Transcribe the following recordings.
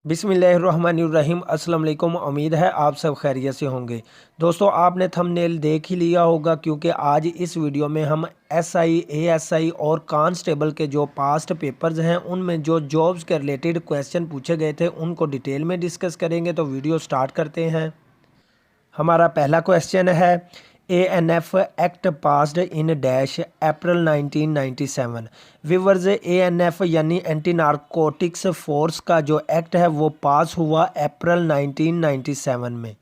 बिस्मिल्लाहिर्रहमानिर्रहीम। अस्सलाम वालेकुम। उम्मीद है आप सब खैरियत से होंगे। दोस्तों, आपने थंबनेल देख ही लिया होगा क्योंकि आज इस वीडियो में हम एसआई, एएसआई और कांस्टेबल के जो पास्ट पेपर्स हैं उनमें जो जॉब्स के रिलेटेड क्वेश्चन पूछे गए थे उनको डिटेल में डिस्कस करेंगे। तो वीडियो स्टार्ट करते हैं। हमारा पहला क्वेश्चन है, ANF act passed in dash April 1997। Viewers, ANF यानी एंटी नारकोटिक्स फोर्स का जो एक्ट है वो पास हुआ अप्रैल 1997 में।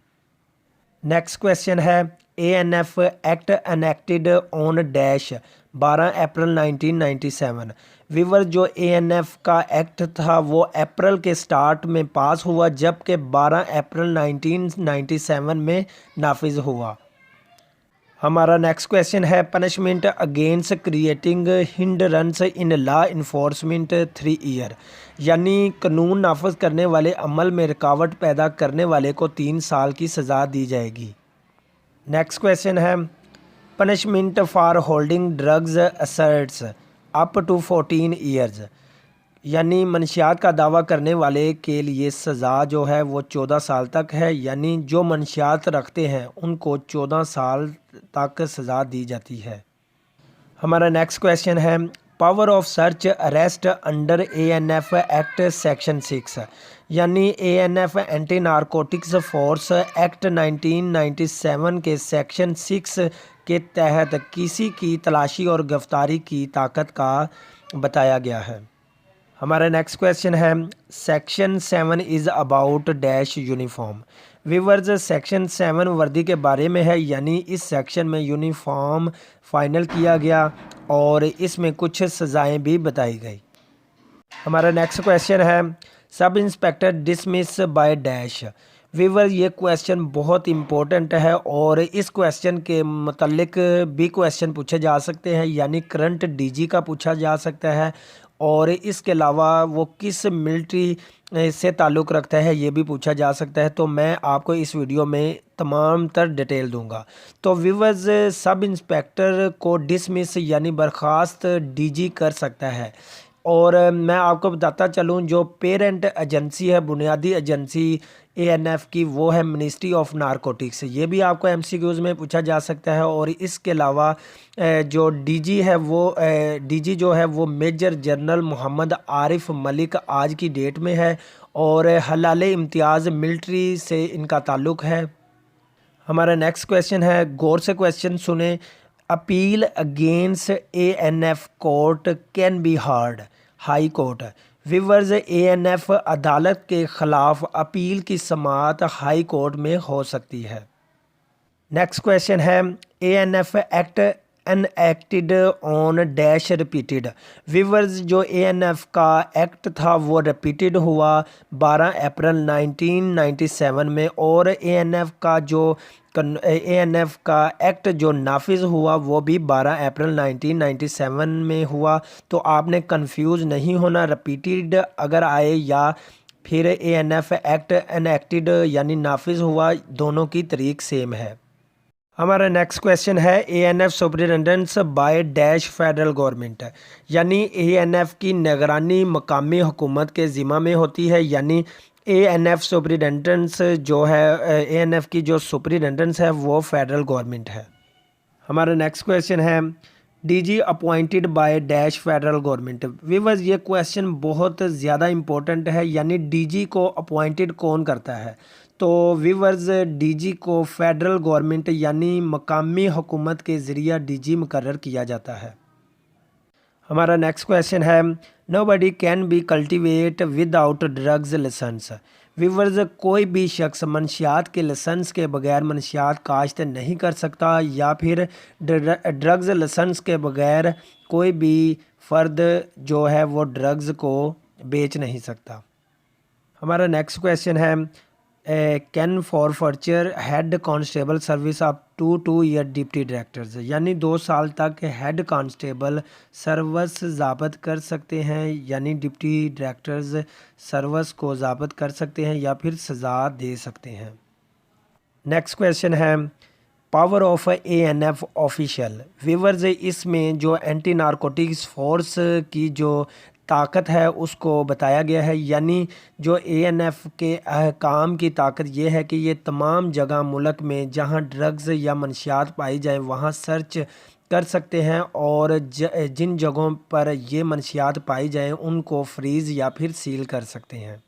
नेक्स्ट क्वेश्चन है, ANF act enacted on dash 12 April 1997। Viewer, जो एएनएफ का एक्ट था वो अप्रैल के स्टार्ट में पास हुआ जबकि 12 अप्रैल 1997 में नाफिज हुआ। हमारा नेक्स्ट क्वेश्चन है, punishment against creating hindrance in law enforcement 3 year. यानी कानून नाफज करने वाले अमल में रुकावट पैदा करने वाले को 3 साल की सज़ा दी जाएगी। नेक्स्ट क्वेश्चन है, punishment for holding drugs asserts up to 14 years. यानी मनशियात का दावा करने वाले के लिए सज़ा जो है वो 14 साल तक है। यानी जो मनशियात रखते हैं उनको 14 साल तक सज़ा दी जाती है। हमारा नेक्स्ट क्वेश्चन है, power of search arrest under ANF act section 6। यानी ANF anti narcotics force act 1997 के सेक्शन 6 के तहत किसी की तलाशी और गिरफ्तारी की ताकत का बताया गया है। हमारा नेक्स्ट क्वेश्चन है, section 7 is about dash uniform. Viewers, section 7 वर्दी के बारे में है। यानी इस सेक्शन में यूनिफॉर्म फाइनल किया गया और इसमें कुछ सज़ाएं भी बताई गई। हमारा नेक्स्ट क्वेश्चन है, sub inspector dismiss by dash. Viewer, ये क्वेश्चन बहुत इम्पोर्टेंट है और इस क्वेश्चन के मतलब भी क्वेश्चन पूछे जा सकते हैं। यानी करंट डीजी का पूछा जा सकता है और इसके अलावा वो किस मिलिट्री से ताल्लुक़ रखता है ये भी पूछा जा सकता है। तो मैं आपको इस वीडियो में तमाम तर डिटेल दूंगा। तो व्यूअर्स, सब इंस्पेक्टर को डिसमिस यानी बर्खास्त डीजी कर सकता है। और मैं आपको बताता चलूँ, जो पेरेंट एजेंसी है, बुनियादी एजेंसी एएनएफ की, वो है मिनिस्ट्री ऑफ नारकोटिक्स। ये भी आपको एमसीक्यूज़ में पूछा जा सकता है। और इसके अलावा जो डीजी है वो डीजी जो है वो मेजर जनरल मोहम्मद आरिफ मलिक आज की डेट में है और हलाले इम्तियाज़ मिलिट्री से इनका ताल्लुक़ है। हमारा नेक्स्ट क्वेश्चन है, गौर से क्वेश्चन सुने। Appeal against ANF court can be heard high court. Viewers, ANF अदालत के ख़िलाफ़ अपील की समाअत हाई कोर्ट में हो सकती है। नेक्स्ट क्वेश्चन है, ANF act enacted on dash repeated. Viewers, जो एएनएफ का एक्ट था वो रिपीटेड हुआ 12 अप्रैल 1997 में और एएनएफ का एक्ट जो नाफिज हुआ वो भी 12 अप्रैल 1997 में हुआ। तो आपने कंफ्यूज नहीं होना, रिपीटेड अगर आए या फिर एएनएफ एक्ट एनएक्टेड यानी नाफिज हुआ, दोनों की तारीख सेम है। हमारा नेक्स्ट क्वेश्चन है, ANF superintendence by dash federal government. यानी एएनएफ की निगरानी मकामी हुकूमत के ज़िम्मा में होती है। यानी एएनएफ सुपरिटेंडेंस जो है, एएनएफ की जो सुपरिटेंडेंस है वो फेडरल गवर्नमेंट है। हमारा नेक्स्ट क्वेश्चन है, DG appointed by dash federal government. Viewers, ये क्वेश्चन बहुत ज़्यादा इम्पोर्टेंट है। यानी डीजी को अपॉइंटेड कौन करता है? तो व्यूअर्स, डीजी को फेडरल गवर्नमेंट यानी मकामी हुकूमत के ज़रिए डीजी मुकर्रर किया जाता है। हमारा नेक्स्ट क्वेश्चन है, nobody can be cultivate without drugs licence. Viewers, कोई भी शख्स मनशियात के लाइसेंस के बगैर मनशियात काश्त नहीं कर सकता या फिर ड्रग्स लाइसेंस के बगैर कोई भी फ़र्द जो है वो ड्रग्स को बेच नहीं सकता। हमारा नेक्स्ट क्वेश्चन है, can forfeiture head constable service up to 2 year deputy directors. यानी 2 साल तक हेड कांस्टेबल सर्विस ज़ाब्त कर सकते हैं। यानी डिप्टी डायरेक्टर्स सर्विस को ज़ाब्त कर सकते हैं या फिर सज़ा दे सकते हैं। नेक्स्ट क्वेश्चन है, power of ANF official. Viewers, इसमें जो एंटी नारकोटिक्स फोर्स की जो ताकत है उसको बताया गया है। यानी जो ANF के काम की ताकत ये है कि ये तमाम जगह मुल्क में जहाँ ड्रग्स या मंशियात पाई जाए वहाँ सर्च कर सकते हैं और जिन जगहों पर ये मंशियात पाई जाएँ उनको फ्रीज़ या फिर सील कर सकते हैं।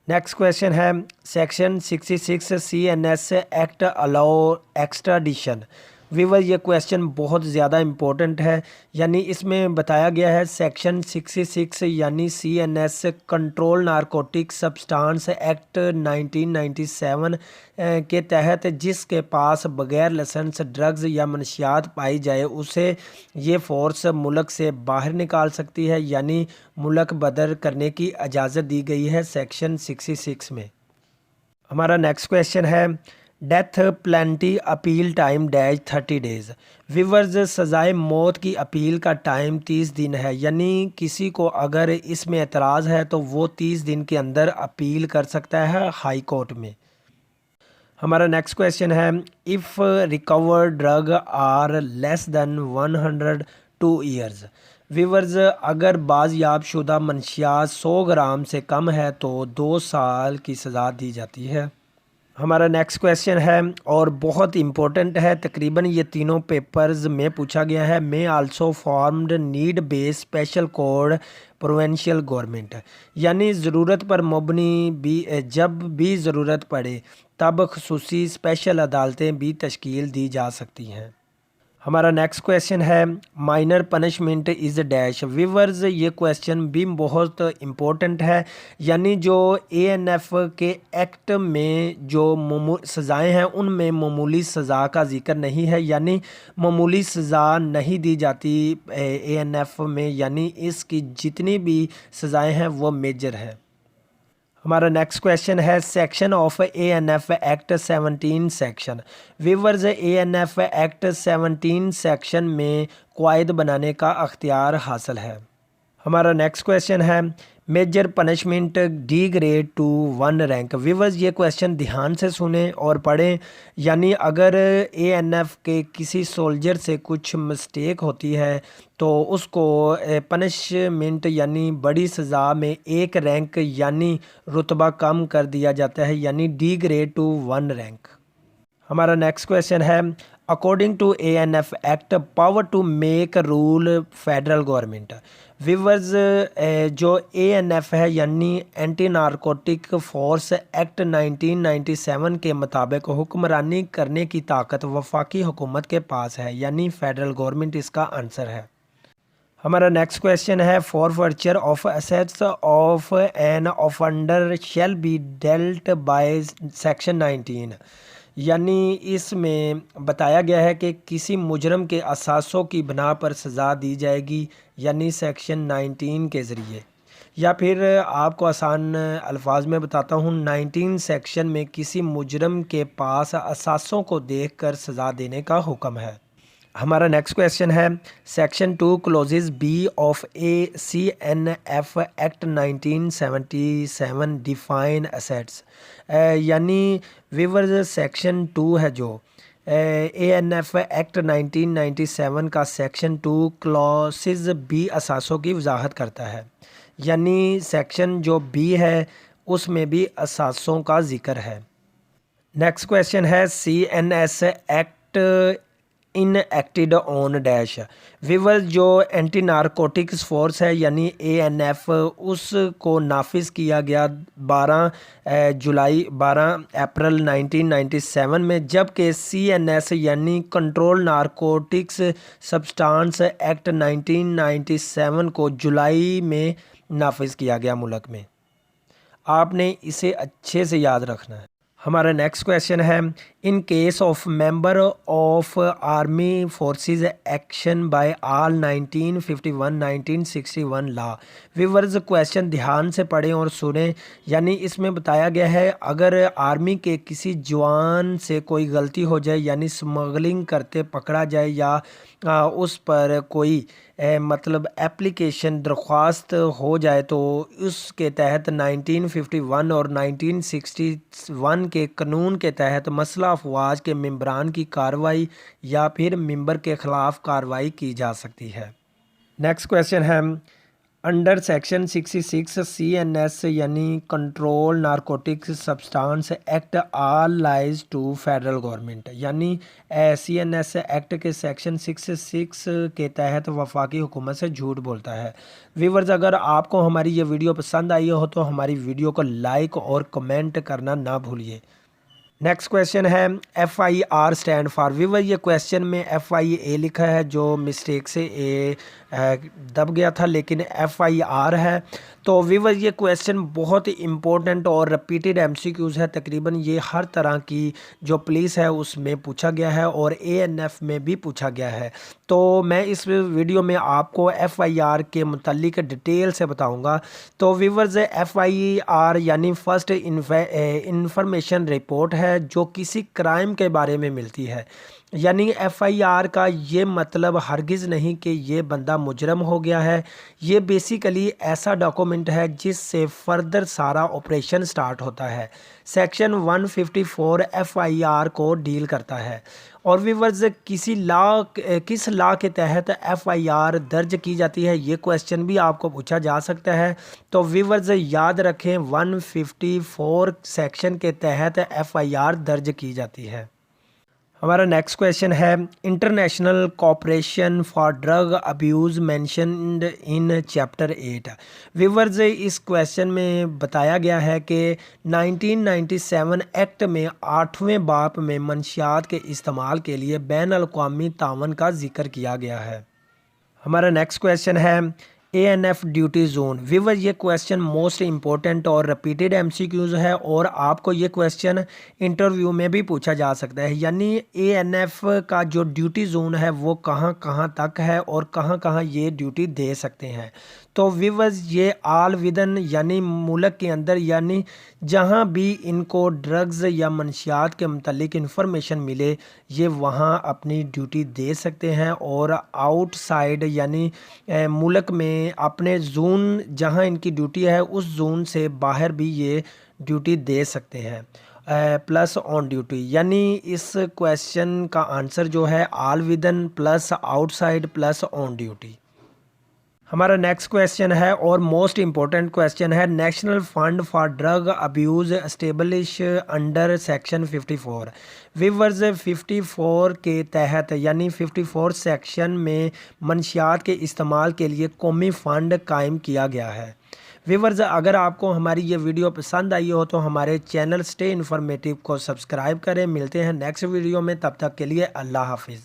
नेक्स्ट क्वेश्चन है section 66 CNS act allow extradition. Viewer ये क्वेश्चन बहुत ज़्यादा इम्पोर्टेंट है। यानी इसमें बताया गया है सेक्शन 66 यानी CNS control narcotic substance act 1997 के तहत जिसके पास बगैर लाइसेंस ड्रग्स या मनशियात पाई जाए उसे ये फ़ोर्स मुल्क से बाहर निकाल सकती है। यानी मुल्क बदर करने की इजाज़त दी गई है सेक्शन 66 में। हमारा नेक्स्ट क्वेश्चन है death penalty appeal time dash 30 days. Viewers सज़ाए मौत की अपील का टाइम 30 दिन है। यानी किसी को अगर इसमें एतराज़ है तो वो 30 दिन के अंदर अपील कर सकता है हाई कोर्ट में। हमारा नेक्स्ट क्वेश्चन है if recovered drug are less than 102 years. Viewers अगर बाज़याब शुदा मंशियात 100 ग्राम से कम है तो 2 साल की सज़ा दी जाती है। हमारा नेक्स्ट क्वेश्चन है और बहुत इम्पोर्टेंट है, तकरीबन ये तीनों पेपर्स में पूछा गया है। May also formed need base special code provincial government. यानी ज़रूरत पर मबनी भी जब भी ज़रूरत पड़े तब खसूसी स्पेशल अदालतें भी तश्कील दी जा सकती हैं। हमारा नेक्स्ट क्वेश्चन है minor punishment is dash. Viewers ये क्वेश्चन भी बहुत इम्पोर्टेंट है। यानी जो ANF के एक्ट में जो सज़ाएँ हैं उनमें मामूली सज़ा का जिक्र नहीं है। यानी मामूली सज़ा नहीं दी जाती ANF में, यानी इसकी जितनी भी सज़ाएँ हैं वो मेजर है। हमारा नेक्स्ट क्वेश्चन है section of ANF act 17 section. Viewers ANF act 17 section में क़वायद बनाने का अख्तियार हासिल है। हमारा नेक्स्ट क्वेश्चन है major punishment D grade to 1 rank. Viewers ये क्वेश्चन ध्यान से सुने और पढ़ें। यानी अगर ANF के किसी सोल्जर से कुछ मिस्टेक होती है तो उसको पनिशमेंट यानी बड़ी सज़ा में 1 रैंक यानी रुतबा कम कर दिया जाता है, यानी डी ग्रेड टू 1 रैंक। हमारा नेक्स्ट क्वेश्चन है according to ANF act power to make rule federal government. Viewers जो ANF है यानी एंटी नारकोटिक फोर्स एक्ट 1997 के मुताबिक हुक्मरानी करने की ताकत वफाकी हुकूमत के पास है, यानी फेडरल गवर्नमेंट इसका आंसर है। हमारा नेक्स्ट क्वेश्चन है forfeiture of assets of an offender shall be dealt by section 19। यानी इसमें बताया गया है कि किसी मुजरम के असासों की बिना पर सज़ा दी जाएगी, यानी सेक्शन 19 के ज़रिए। या फिर आपको आसान अल्फाज में बताता हूँ, 19 सेक्शन में किसी मुजरम के पास असासों को देखकर सज़ा देने का हुक्म है। हमारा नेक्स्ट क्वेश्चन है section 2 clauses B of CNF act 1977 define assets. यानी व्यूअर्स सेक्शन 2 है जो ANF एक्ट 1997 का सेक्शन 2 क्लॉसेज B असासों की वजाहत करता है। यानी सेक्शन जो B है उसमें भी असासों का जिक्र है। नेक्स्ट क्वेश्चन है CNS act in acted on dash. Viewers जो एंटी नारकोटिक्स फोर्स है यानी ANF उसको नाफिज किया गया 12 अप्रैल 1997 में, जबकि CNS यानी कंट्रोल नारकोटिक्स सब्सटेंस एक्ट 1997 को जुलाई में नाफिज किया गया मुल्क में। आपने इसे अच्छे से याद रखना है। हमारा नेक्स्ट क्वेश्चन है in case of member of army forces action by all 1951-1961 law. Viewers question ध्यान से पढ़ें और सुनें। यानी इसमें बताया गया है अगर आर्मी के किसी जवान से कोई गलती हो जाए यानी स्मगलिंग करते पकड़ा जाए या उस पर कोई मतलब एप्लीकेशन दरख्वास्त हो जाए तो उसके तहत 1951 और 1961 के कानून के तहत मसला अफवाज के मेंबरान की कार्रवाई या फिर मेंबर के ख़िलाफ़ कार्रवाई की जा सकती है। नेक्स्ट क्वेश्चन है अंडर सेक्शन 66 CNS यानी control narcotics substance act all lies to federal government, यानी CNS एक्ट के सेक्शन 66 के तहत वफाकी हुकूमत से झूठ बोलता है। व्यूअर्स, अगर आपको हमारी ये वीडियो पसंद आई हो तो हमारी वीडियो को लाइक और कमेंट करना ना भूलिए। नेक्स्ट क्वेश्चन है FIR स्टैंड फॉर। व्यूअर, ये क्वेश्चन में FIA लिखा है जो मिस्टेक से दब गया था, लेकिन FIR है। तो व्यूअर, ये क्वेश्चन बहुत ही इम्पोर्टेंट और रिपीटेड MCQs है। तकरीबन ये हर तरह की जो पुलिस है उसमें पूछा गया है और ANF में भी पूछा गया है। तो मैं इस वीडियो में आपको FIR के मुतालिक डिटेल से बताऊंगा। तो व्यूअर्स, FIR यानी फर्स्ट इंफॉर्मेशन रिपोर्ट है जो किसी क्राइम के बारे में मिलती है। यानी FIR का ये मतलब हरगिज़ नहीं कि ये बंदा मुजरम हो गया है। ये बेसिकली ऐसा डॉक्यूमेंट है जिससे फर्दर सारा ऑपरेशन स्टार्ट होता है। सेक्शन 154 FIR को डील करता है। और व्यूअर्स, किस लॉ के तहत FIR दर्ज की जाती है, ये क्वेश्चन भी आपको पूछा जा सकता है। तो व्यूअर्स, याद रखें 154 सेक्शन के तहत FIR दर्ज की जाती है। हमारा नेक्स्ट क्वेश्चन है international cooperation for drug abuse mentioned in chapter 8। Viewers, इस क्वेश्चन में बताया गया है कि 1997 एक्ट में 8वें बाब में मंशियात के इस्तेमाल के लिए बैन अल-अक़वामी तावन का जिक्र किया गया है। हमारा नेक्स्ट क्वेश्चन है ANF ड्यूटी जोन। व्यूअर, ये क्वेश्चन मोस्ट इम्पोर्टेंट और रिपीटेड MCQs है और आपको ये क्वेश्चन इंटरव्यू में भी पूछा जा सकता है। यानी ANF का जो ड्यूटी जोन है वो कहाँ कहाँ तक है और कहाँ कहाँ ये ड्यूटी दे सकते हैं। तो व्यूअर्स, ये आल विदन यानी मुल्क के अंदर, यानी जहाँ भी इनको ड्रग्स या मंशियात के मतलब इंफॉर्मेशन मिले ये वहाँ अपनी ड्यूटी दे सकते हैं। और आउटसाइड यानी मुल्क में अपने जोन जहाँ इनकी ड्यूटी है उस जोन से बाहर भी ये ड्यूटी दे सकते हैं। प्लस ऑन ड्यूटी, यानी इस क्वेश्चन का आंसर जो है all within plus outside plus on duty. हमारा नेक्स्ट क्वेश्चन है और मोस्ट इम्पोर्टेंट क्वेश्चन है national fund for drug abuse establish under section 54। Viewers, 54 के तहत यानी 54 सेक्शन में मंशियात के इस्तेमाल के लिए कौमी फ़ंड कायम किया गया है। व्यूअर्स, अगर आपको हमारी ये वीडियो पसंद आई हो तो हमारे चैनल स्टे इन्फॉर्मेटिव को सब्सक्राइब करें। मिलते हैं नेक्स्ट वीडियो में, तब तक के लिए अल्लाह हाफिज़।